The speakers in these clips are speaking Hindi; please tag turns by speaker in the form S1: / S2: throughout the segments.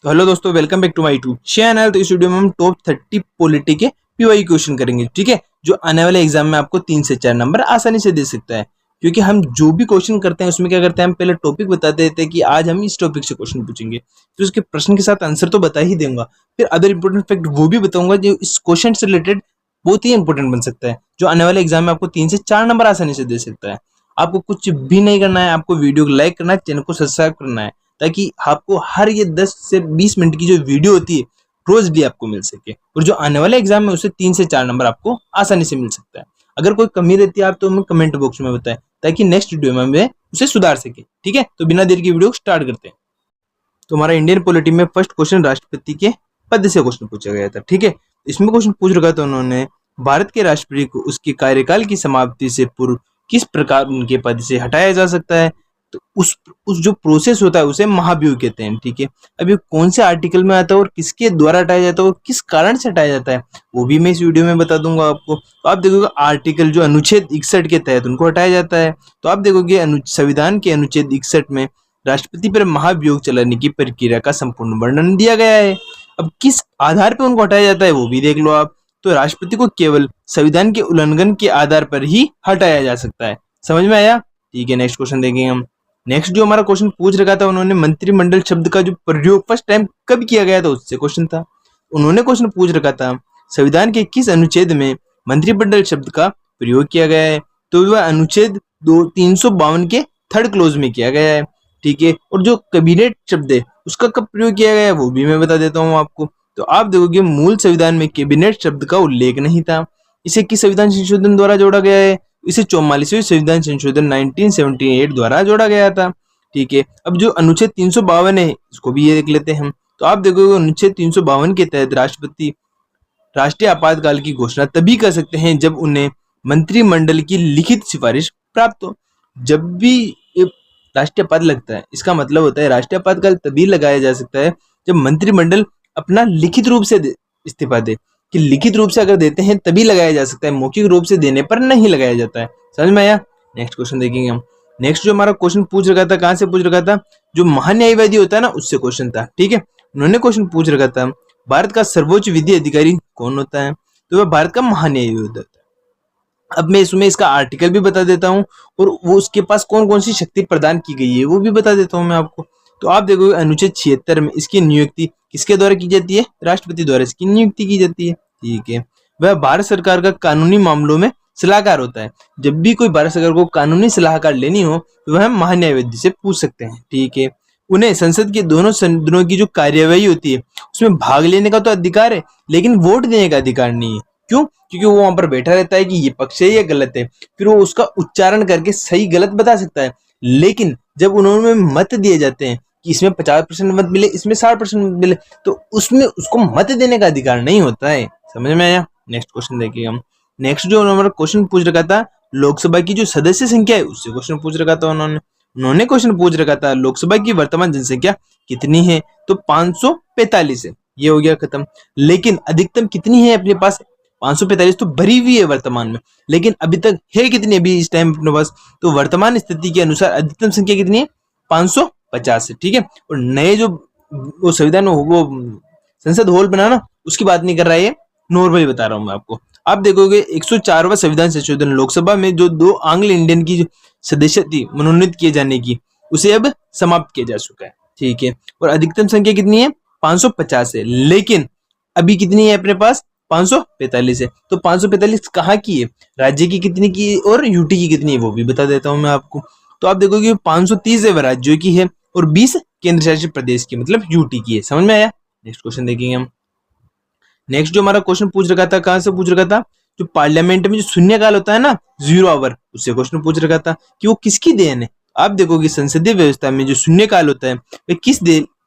S1: तो हेलो दोस्तों, welcome back to my YouTube channel. तो इस वीडियो में हम टॉप 30 पॉलिटी के पीवाई क्वेश्चन करेंगे, ठीक है, जो आने वाले एग्जाम में आपको 3 से 4 नंबर आसानी से दे सकता है। क्योंकि हम जो भी क्वेश्चन करते हैं उसमें क्या करते हैं, हम पहले टॉपिक बता देते हैं कि आज हम इस टॉपिक से क्वेश्चन पूछेंगे, फिर उसके प्रश्न के साथ आंसर तो बता ही दूंगा, फिर अदर इंपॉर्टेंट फैक्ट वो भी बताऊंगा जो इस क्वेश्चन से रिलेटेड बहुत ही इंपॉर्टेंट बन सकता है, जो आने वाले एग्जाम में आपको 3 से 4 नंबर आसानी से दे सकता है। आपको कुछ भी नहीं करना है, आपको वीडियो को लाइक करना है, चैनल को सब्सक्राइब करना है, ताकि आपको हर ये 10 से 20 मिनट की जो वीडियो होती है रोज भी आपको मिल सके, और जो आने वाले एग्जाम में उसे 3 से 4 नंबर आपको आसानी से मिल सकता है। अगर कोई कमी रहती है आप तो हमें कमेंट बॉक्स में बताएं, ताकि नेक्स्ट वीडियो में हमें उसे सुधार सके, ठीक है। तो बिना देर की वीडियो स्टार्ट करते हैं। तो हमारा इंडियन पॉलिटी में फर्स्ट क्वेश्चन राष्ट्रपति के पद से क्वेश्चन पूछा गया था, ठीक है। इसमें क्वेश्चन पूछ रखा था उन्होंने, भारत के राष्ट्रपति को उसके कार्यकाल की समाप्ति से पूर्व किस प्रकार उनके पद से हटाया जा सकता है। तो उस जो प्रोसेस होता है उसे महाभियोग कहते हैं, ठीक है। अब ये कौन से आर्टिकल में आता है और किसके द्वारा हटाया जाता है और किस कारण से हटाया जाता है वो भी मैं इस वीडियो में बता दूंगा आपको। तो आप देखोगे आर्टिकल जो अनुच्छेद 61 के तहत उनको हटाया जाता है। तो आप देखोगे संविधान के अनुच्छेद 61 में राष्ट्रपति पर महाभियोग चलाने की प्रक्रिया का संपूर्ण वर्णन दिया गया है। अब किस आधार पर उनको हटाया जाता है वो भी देख लो आप। तो राष्ट्रपति को केवल संविधान के उल्लंघन के आधार पर ही हटाया जा सकता है। समझ में आया? ठीक है, नेक्स्ट क्वेश्चन देखेंगे हम। नेक्स्ट जो हमारा क्वेश्चन पूछ रखा था उन्होंने, मंत्रिमंडल शब्द का जो प्रयोग फर्स्ट टाइम कब किया गया था उससे क्वेश्चन था। उन्होंने क्वेश्चन पूछ रखा था संविधान के किस अनुच्छेद में मंत्रिमंडल शब्द का प्रयोग किया गया है। तो वह अनुच्छेद 352 के थर्ड क्लोज में किया गया है, ठीक है। और जो कैबिनेट शब्द है उसका कब प्रयोग किया गया है वो भी मैं बता देता हूँ आपको। तो आप देखोगे मूल संविधान में कैबिनेट शब्द का उल्लेख नहीं था। इसे किस संविधान संशोधन द्वारा जोड़ा गया है? इसे 44वें संविधान संशोधन 1978 द्वारा जोड़ा गया था, ठीक है। अब जो अनुच्छेद 352 है इसको भी ये देख लेते हैं हम। तो आप देखोगे अनुच्छेद 352 के तहत राष्ट्रपति राष्ट्रीय आपातकाल की घोषणा तभी कर सकते हैं जब उन्हें मंत्रिमंडल की लिखित सिफारिश प्राप्त हो। जब भी राष्ट्रीय पद लगता है इसका मतलब होता है राष्ट्रीय आपातकाल तभी लगाया जा सकता है जब मंत्रिमंडल अपना लिखित रूप से इस्तीफा दे, कि लिखित रूप से अगर देते हैं तभी लगाया जा सकता है, मौखिक रूप से देने पर नहीं लगाया जाता है। समझ में आया? नेक्स्ट क्वेश्चन देखेंगे हम। नेक्स्ट जो हमारा क्वेश्चन पूछ रखा था, कहां से पूछ रखा था, जो महान्यायवादी होता है ना उससे क्वेश्चन था, ठीक है। उन्होंने क्वेश्चन पूछ रखा था भारत का सर्वोच्च विधि अधिकारी कौन होता है। तो वह भारत का महान्यायवादी होता है। अब मैं इसमें इसका आर्टिकल भी बता देता हूँ और वो उसके पास कौन कौन सी शक्ति प्रदान की गई है वो भी बता देता हूँ मैं आपको। तो आप देखोगे अनुच्छेद 76 में इसकी नियुक्ति किसके द्वारा की जाती है? राष्ट्रपति द्वारा इसकी नियुक्ति की जाती है, ठीक है। वह भारत सरकार का कानूनी मामलों में सलाहकार होता है। जब भी कोई भारत सरकार को कानूनी सलाहकार लेनी हो तो वह महान्यायवादी से पूछ सकते हैं, ठीक है। उन्हें संसद के दोनों सदनों की जो कार्यवाही होती है उसमें भाग लेने का तो अधिकार है, लेकिन वोट देने का अधिकार नहीं है। क्यों? क्योंकि वो वहां पर बैठा रहता है कि ये पक्ष है या गलत है, फिर वो उसका उच्चारण करके सही गलत बता सकता है। लेकिन जब उन्होंने मत दिए जाते हैं कि इसमें 50% मत मिले, इसमें 60% मत मिले, तो उसमें उसको मत देने का अधिकार नहीं होता है। समझ में आया? नेक्स्ट क्वेश्चन देखिए हम। नेक्स्ट जो हमारा क्वेश्चन पूछ रखा था लोकसभा की जो सदस्य संख्या है उससे क्वेश्चन पूछ रखा था उन्होंने क्वेश्चन पूछ रखा था लोकसभा की वर्तमान जनसंख्या कितनी है। तो 545 है, ये हो गया खत्म। लेकिन अधिकतम कितनी है अपने पास? 545 तो भरी हुई है वर्तमान में, लेकिन अभी तक है कितनी अभी इस टाइम अपने पास? तो वर्तमान स्थिति के अनुसार अधिकतम संख्या कितनी है? 550 है, ठीक है। और नए जो वो संविधान वो संसद हॉल बनाना उसकी बात नहीं कर रहा है, ये नॉर्मली बता रहा हूं मैं आपको। आप देखोगे 104वां संविधान संशोधन लोकसभा में जो 2 आंग्ल इंडियन की जो सदस्य थी मनोनीत किए जाने की उसे अब समाप्त किया जा चुका है, ठीक है। और अधिकतम संख्या कितनी है? 550 है, लेकिन अभी कितनी है अपने पास? 545 है। तो 545 कहाँ की है, राज्य की कितनी की और यूटी की कितनी है वो भी बता देता हूं मैं आपको। तो आप देखोगे 530 है वह राज्यों की है और 20 केंद्र शासित प्रदेश की मतलब यूटी की है। समझ में आया? नेक्स्ट क्वेश्चन देखेंगे हम। नेक्स्ट जो हमारा क्वेश्चन पूछ रखा था, कहां से पूछ रखा था, जो पार्लियामेंट में जो शून्यकाल होता है ना, 0 आवर, उससे क्वेश्चन पूछ रखा था कि वो किसकी देन है। आप देखोगे संसदीय व्यवस्था में जो शून्यकाल होता है वह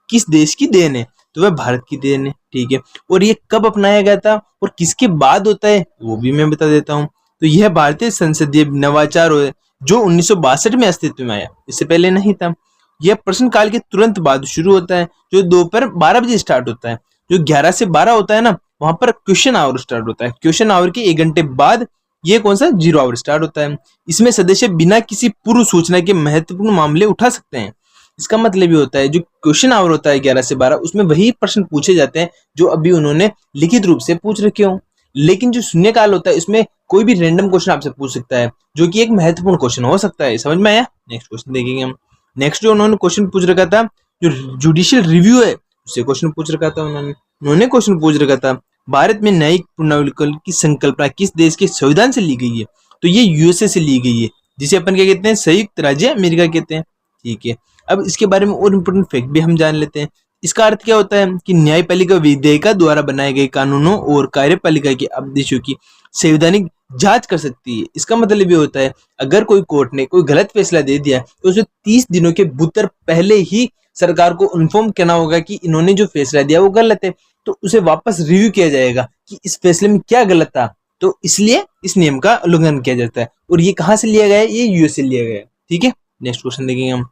S1: किस देश की देन है। तो वह भारत की देन है, ठीक है। और ये कब अपनाया गया था और किसके बाद होता है वो भी मैं बता देता हूँ। तो यह भारतीय संसदीय नवाचार है जो 1962 में अस्तित्व में आया, इससे पहले नहीं था। यह प्रश्नकाल के तुरंत बाद शुरू होता है जो दोपहर 12 बजे स्टार्ट होता है। जो 11 से 12 होता है ना वहां पर क्वेश्चन आवर स्टार्ट होता है। क्वेश्चन आवर के 1 घंटे बाद ये कौन सा 0 आवर स्टार्ट होता है। इसमें सदस्य बिना किसी पूर्व सूचना के महत्वपूर्ण मामले उठा सकते हैं। इसका मतलब ये होता है जो क्वेश्चन आवर होता है 11 से 12 उसमें वही प्रश्न पूछे जाते हैं जो अभी उन्होंने लिखित रूप से पूछ रखे हो। लेकिन जो शून्यकाल होता है इसमें कोई भी रैंडम क्वेश्चन आपसे पूछ सकता है जो कि एक महत्वपूर्ण क्वेश्चन हो सकता है। समझ में आया? नेक्स्ट क्वेश्चन देखेंगे हम। नेक्स्ट जो उन्होंने क्वेश्चन पूछ रखा था जो जुडिशियल रिव्यू है उससे क्वेश्चन पूछ रखा था उन्होंने क्वेश्चन पूछ रखा था भारत में न्यायिक पुनर्विकल्प की संकल्पना किस देश के संविधान से ली गई है? तो ये यूएसए से ली गई है, जिसे अपन क्या कहते हैं, संयुक्त राज्य अमेरिका कहते हैं। ठीक है, अब इसके बारे में और इम्पोर्टेंट फैक्ट भी हम जान लेते हैं। इसका अर्थ क्या होता है कि न्यायपालिका विधेयिका द्वारा बनाए गए कानूनों और कार्यपालिका के आदेशों की संवैधानिक जांच कर सकती है। इसका मतलब ये होता है अगर कोई कोर्ट ने कोई गलत फैसला दे दिया तो उसे 30 दिनों के भीतर पहले ही सरकार को इन्फॉर्म करना होगा कि इन्होंने जो फैसला दिया वो गलत है, तो उसे वापस रिव्यू किया जाएगा कि इस फैसले में क्या गलत था। तो इसलिए इस नियम का उल्लंघन किया जाता है। और ये कहां से लिया गया है? ये यूएस से लिया गया है। ठीक है, नेक्स्ट क्वेश्चन देखेंगे हम।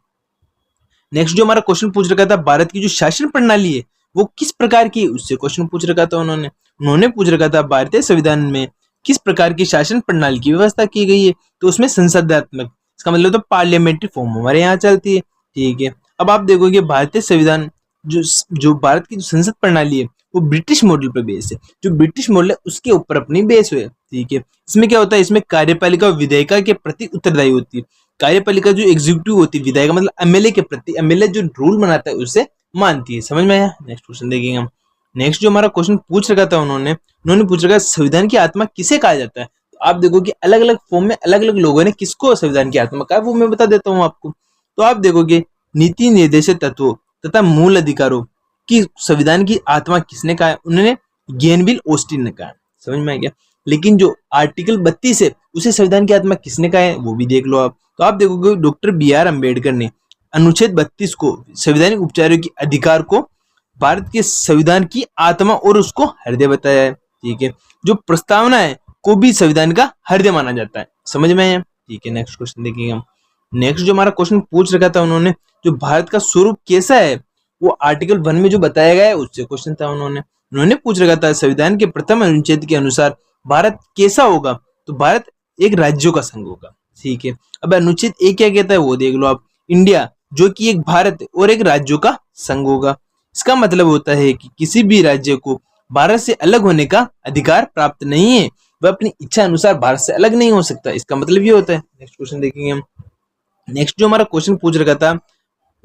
S1: नेक्स्ट जो हमारा क्वेश्चन पूछ रखा था भारत की जो शासन प्रणाली है वो किस प्रकार की है, उससे क्वेश्चन पूछ रखा था उन्होंने पूछ रखा था भारतीय संविधान में किस प्रकार की शासन प्रणाली की व्यवस्था की गई है? तो उसमें संसदात्मक, इसका मतलब तो पार्लियामेंट्री फॉर्म हमारे यहाँ चलती है। ठीक है, अब आप देखोगे भारतीय संविधान जो भारत की जो संसद प्रणाली है वो ब्रिटिश मॉडल पर बेस है। जो ब्रिटिश मॉडल है उसके ऊपर अपनी बेस है। ठीक है, इसमें क्या होता है, इसमें कार्यपालिका विधायिका के प्रति उत्तरदायी होती है। कार्यपालिका जो एग्जीक्यूटिव होती है, विधायिका मतलब एमएलए के प्रति, एमएलए जो रूल बनाता है उसे मानती है। समझ में आया? नेक्स्ट क्वेश्चन देखेंगे हम। नेक्स्ट जो हमारा क्वेश्चन पूछ रखा था उन्होंने पूछ रखा संविधान की आत्मा किसे कहा जाता है? तो आप देखो कि अलग अलग फॉर्म में अलग अलग लोगों ने किसको संविधान की आत्मा कहा, वो मैं बता देता हूँ आपको। तो आप देखोगे नीति निर्देशित तत्वों तथा मूल अधिकारों की संविधान की आत्मा किसने कहा है? उन्होंने गेनविल ऑस्टिन ने कहा। समझ में आ गया? लेकिन जो आर्टिकल 32 है उसे संविधान की आत्मा किसने कहा है वो भी देख लो आप। तो आप देखोगे डॉक्टर BR अम्बेडकर ने अनुच्छेद 32 को संवैधानिक उपचारों के अधिकार को भारत के संविधान की आत्मा और उसको हृदय बताया है। ठीक है, जो प्रस्तावना है को भी संविधान का हृदय माना जाता है। समझ में आया? ठीक है, नेक्स्ट क्वेश्चन देखेंगे हम। नेक्स्ट जो हमारा क्वेश्चन पूछ रखा था जो भारत का स्वरूप कैसा है वो आर्टिकल 1 में जो बताया गया है उससे क्वेश्चन था। उन्होंने पूछ रखा था संविधान के प्रथम अनुच्छेद के अनुसार भारत कैसा होगा? तो भारत एक राज्यों का संघ होगा। ठीक है, अब अनुच्छेद 1 क्या कहता है वो देख लो आप। इंडिया जो कि एक भारत और एक राज्यों का संघ होगा। इसका मतलब होता है कि किसी भी राज्य को भारत से अलग होने का अधिकार प्राप्त नहीं है, वह अपनी इच्छा अनुसार भारत से अलग नहीं हो सकता। इसका मतलब ये होता है। नेक्स्ट क्वेश्चन देखेंगे हम। नेक्स्ट जो हमारा क्वेश्चन पूछ रखा था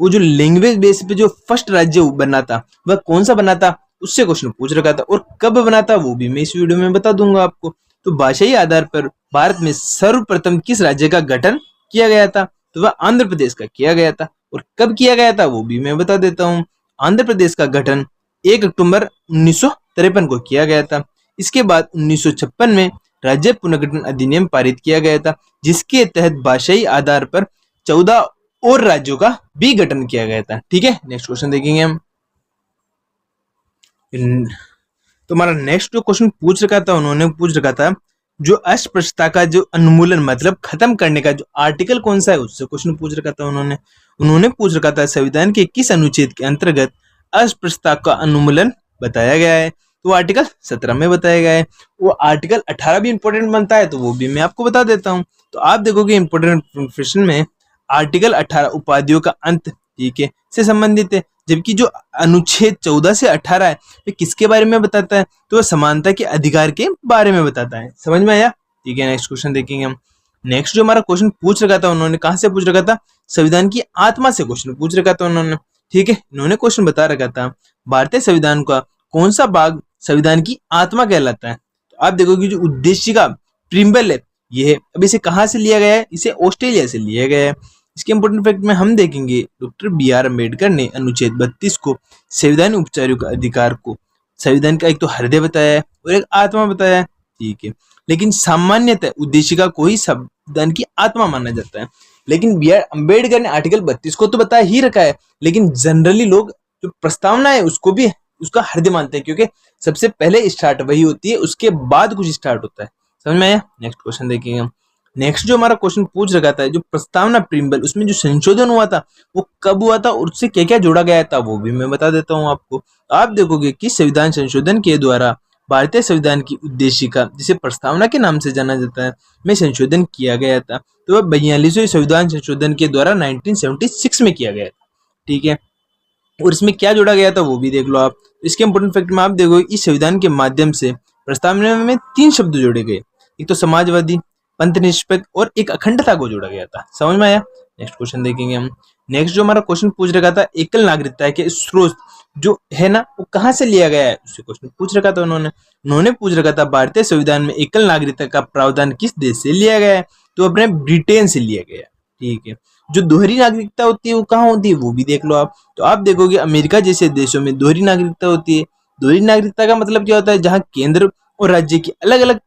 S1: वो जो लैंग्वेज बेस पे जो फर्स्ट राज्य बना था वह कौन सा बना था, उससे क्वेश्चन पूछ रखा था। और कब बना था वो भी मैं इस वीडियो में बता दूंगा आपको। तो भाषाई आधार पर भारत में सर्वप्रथम किस राज्य का गठन किया गया था? तो वह आंध्र प्रदेश का किया गया था। और कब किया गया था वो भी मैं बता देता हूँ। आंध्र प्रदेश का गठन 1 अक्टूबर 1953 को किया गया था। इसके बाद 1956 में राज्य पुनर्गठन अधिनियम पारित किया गया था, जिसके तहत भाषाई आधार पर 14 और राज्यों का भी गठन किया गया था। ठीक है, नेक्स्ट क्वेश्चन देखेंगे हम। तो हमारा नेक्स्ट जो क्वेश्चन पूछ रखा था उन्होंने पूछ रखा था जो अस्पृश्यता का जो उन्मूलन मतलब खत्म करने का जो आर्टिकल कौन सा है उससे क्वेश्चन पूछ रखा था उन्होंने पूछ रखा था संविधान के किस अनुच्छेद के अंतर्गत अस्पृश्यता का उन्मूलन बताया गया है? तो आर्टिकल 17 में बताया गया है। वो आर्टिकल 18 भी इंपॉर्टेंट बनता है तो वो भी मैं आपको बता देता हूँ। तो आप देखोगे इंपॉर्टेंट प्रोफेशन में आर्टिकल 18 उपाधियों का अंत, ठीक है, से संबंधित है। जबकि जो अनुच्छेद 14 से 18 है वो किसके बारे में बताता है? तो वह समानता के अधिकार के बारे में बताता है। समझ में आया? ठीक है, नेक्स्ट क्वेश्चन देखेंगे हम। नेक्स्ट जो हमारा क्वेश्चन पूछ रखा था उन्होंने कहां से पूछ रखा था? संविधान की आत्मा से क्वेश्चन पूछ रखा था उन्होंने। ठीक है, इन्होंने क्वेश्चन बता रखा था भारतीय संविधान का कौन सा भाग संविधान की आत्मा कहलाता है? तो आप देखोगे जो उद्देश्य का प्रीम्बल है ये है। अब इसे कहां से लिया गया है? इसे ऑस्ट्रेलिया से लिया गया है। इसके इंपोर्टेंट फैक्ट में हम देखेंगे डॉक्टर BR अम्बेडकर ने अनुच्छेद 32 को संविधान उपचारों का अधिकार को संविधान का एक तो हृदय बताया है और एक आत्मा बताया है। ठीक है, लेकिन सामान्यतः उद्देशिका को ही संविधान की आत्मा माना जाता है। लेकिन BR अम्बेडकर ने आर्टिकल 32 को तो बताया ही रखा है, लेकिन जनरली लोग जो प्रस्तावना है उसको भी उसका हृदय मानते हैं, क्योंकि सबसे पहले स्टार्ट वही होती है, उसके बाद कुछ स्टार्ट होता है। समझ में आया? नेक्स्ट क्वेश्चन देखेंगे हम। नेक्स्ट जो हमारा क्वेश्चन पूछ रखा था जो प्रस्तावना प्रीम्बल उसमें जो संशोधन हुआ था वो कब हुआ था और उससे क्या क्या जोड़ा गया था वो भी मैं बता देता हूँ आपको। आप देखोगे कि संविधान संशोधन के द्वारा भारतीय संविधान की उद्देशिका जिसे प्रस्तावना के नाम से जाना जाता है में संशोधन किया गया था। तो वह 42वें संविधान संशोधन के द्वारा 1976 में किया गया था। ठीक है। और इसमें क्या जोड़ा गया था वो भी देख लो आप। इसके इंपोर्टेंट फैक्ट में आप देखोगे इस संविधान के माध्यम से प्रस्तावना में 3 शब्द जोड़े गए। एक तो समाजवादी, पंथनिरपेक्ष और एक अखंडता को जोड़ा गया था। समझ में आया? नेक्स्ट क्वेश्चन देखेंगे हम। नेक्स्ट जो हमारा क्वेश्चन पूछ रखा था एकल नागरिकता के स्रोत जो है ना वो कहाँ से लिया गया है, उससे क्वेश्चन पूछ रखा था उन्होंने पूछ रखा था भारतीय संविधान में एकल नागरिकता का प्रावधान किस देश से लिया गया है, तो अपने ब्रिटेन से लिया गया है। ठीक है। जो दोहरी नागरिकता होती है वो कहाँ होती है वो भी देख लो आप। तो आप देखोगे अमेरिका जैसे देशों में दोहरी नागरिकता होती है। दोहरी नागरिकता का मतलब क्या होता है, जहाँ केंद्र और राज्य की अलग अलग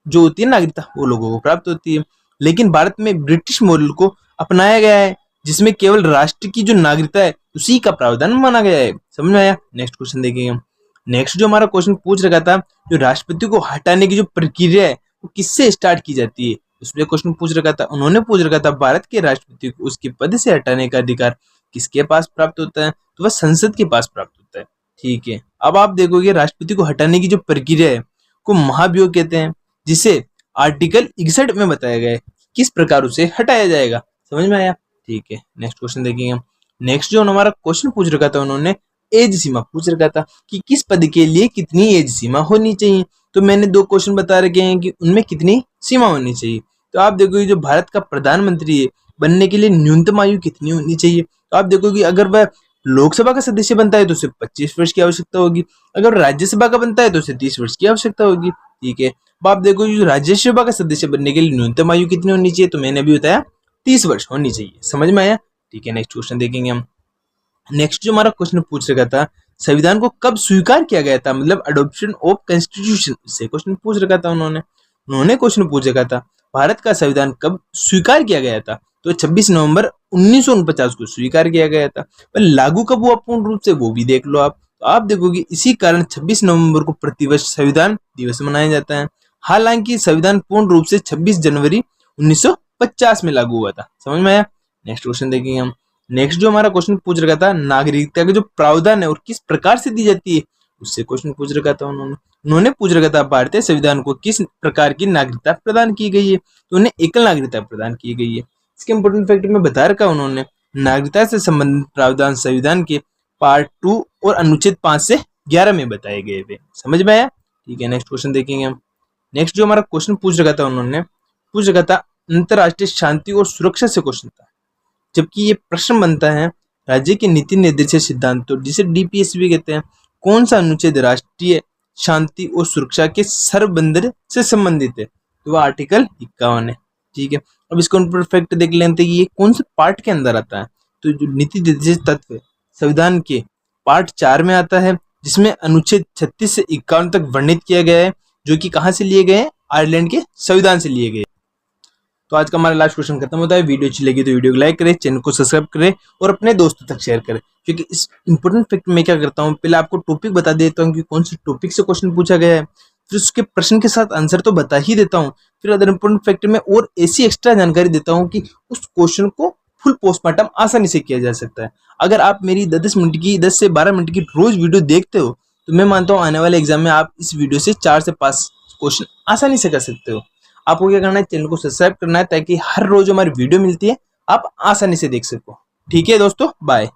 S1: जो होती है नागरिकता वो लोगों को प्राप्त होती है। लेकिन भारत में ब्रिटिश मॉडल को अपनाया गया है जिसमें केवल राष्ट्र की जो नागरिकता है उसी का प्रावधान माना गया है। समझ में आया? नेक्स्ट क्वेश्चन देखेंगे हम। नेक्स्ट जो हमारा क्वेश्चन पूछ रखा था जो राष्ट्रपति को हटाने की जो प्रक्रिया है वो किससे स्टार्ट की जाती है, उसमें क्वेश्चन पूछ रखा था। उन्होंने पूछ रखा था भारत के राष्ट्रपति को उसके पद से हटाने का अधिकार किसके पास प्राप्त होता है, तो वह संसद के पास प्राप्त होता है। ठीक है। अब आप देखोगे राष्ट्रपति को हटाने की जो प्रक्रिया है को महाभियोग कहते हैं, जिसे आर्टिकल 61 में बताया गया है किस प्रकार उसे हटाया जाएगा। समझ में आया? ठीक है। नेक्स्ट क्वेश्चन देखेंगे हम। नेक्स्ट जो हमारा क्वेश्चन पूछ रखा था उन्होंने एज सीमा पूछ रखा था कि किस पद के लिए कितनी एज सीमा होनी चाहिए। तो मैंने 2 क्वेश्चन बता रखे हैं कि उनमें कितनी सीमा होनी चाहिए। तो आप देखोगे जो भारत का प्रधानमंत्री है बनने के लिए न्यूनतम आयु कितनी होनी चाहिए। तो आप देखोगे अगर वह लोकसभा का सदस्य बनता है तो उसे 25 वर्ष की आवश्यकता होगी, अगर राज्यसभा का बनता है तो उसे 30 वर्ष की आवश्यकता होगी। ठीक है। अब आप देखो जो राज्यसभा का सदस्य बनने के लिए न्यूनतम आयु कितनी होनी चाहिए, तो मैंने अभी बताया 30 वर्ष होनी चाहिए। समझ में आया? ठीक है। नेक्स्ट क्वेश्चन देखेंगे हम। नेक्स्ट जो हमारा क्वेश्चन पूछ रखा था संविधान को कब स्वीकार किया गया था, मतलब अडॉप्शन ऑफ कॉन्स्टिट्यूशन से क्वेश्चन पूछ रखा था उन्होंने क्वेश्चन पूछ रखा था भारत का संविधान कब स्वीकार किया गया था, तो 26 नवंबर 1949 को स्वीकार किया गया था। पर लागू कब हुआ पूर्ण रूप से वो भी देख लो आप। तो आप देखोगे इसी कारण 26 नवंबर को प्रतिवर्ष संविधान दिवस मनाया जाता है। हालांकि संविधान पूर्ण रूप से 26 जनवरी 1950 में लागू हुआ था। समझ में आया? नेक्स्ट क्वेश्चन देखेंगे हम। नेक्स्ट जो हमारा क्वेश्चन पूछ रखा था नागरिकता का जो प्रावधान है और किस प्रकार से दी जाती है, उससे क्वेश्चन पूछ रखा था उन्होंने पूछ रखा था भारतीय संविधान को किस प्रकार की नागरिकता प्रदान की गई है, तो उन्हें एकल नागरिकता प्रदान की गई है। इसके इंपोर्टेंट फैक्ट में बता रखा उन्होंने नागरिकता से संबंधित प्रावधान संविधान के पार्ट 2 और अनुच्छेद 5 से 11 में बताए गए थे। समझ में आया? ठीक है। नेक्स्ट क्वेश्चन देखेंगे हम। नेक्स्ट जो हमारा क्वेश्चन पूछ रखा था उन्होंने पूछ रखा था अंतरराष्ट्रीय शांति और सुरक्षा से क्वेश्चन था, जबकि ये प्रश्न बनता है राज्य के नीति निर्देशक सिद्धांतों जिसे डीपीएस भी कहते हैं, कौन सा अनुच्छेद राष्ट्रीय शांति और सुरक्षा के सरबंध से संबंधित है, तो वह आर्टिकल 51 है। ठीक है। अब इसको परफेक्ट देख लेते हैं कि ये कौन से पार्ट के अंदर आता है। तो जो नीति निर्देशक तत्व संविधान के पार्ट 4 में आता है, जिसमें अनुच्छेद 36 से 51 तक वर्णित किया गया है, जो कि कहाँ से लिए गए हैं, आयरलैंड के संविधान से लिए गए। तो आज का हमारा लास्ट क्वेश्चन खत्म होता है। वीडियो अच्छी लगी तो वीडियो को लाइक करें, चैनल को सब्सक्राइब करें और अपने दोस्तों तक शेयर करें। क्योंकि इस इंपोर्टेंट फैक्ट में क्या करता हूँ, पहले आपको टॉपिक बता देता हूँ कि कौन से टॉपिक से क्वेश्चन पूछा गया है, फिर उसके प्रश्न के साथ आंसर तो बता ही देता हूँ, फिर अदर इंपोर्टेंट फैक्ट में और ऐसी एक्स्ट्रा जानकारी देता हूँ कि उस क्वेश्चन को फुल पोस्टमार्टम आसानी से किया जा सकता है। अगर आप मेरी 10 से 12 मिनट की रोज वीडियो देखते हो तो मैं मानता हूँ आने वाले एग्जाम में आप इस वीडियो से 4 से 5 क्वेश्चन आसानी से कर सकते हो। आपको क्या करना है, चैनल को सब्सक्राइब करना है ताकि हर रोज हमारी वीडियो मिलती है आप आसानी से देख सको। ठीक है दोस्तों, बाय।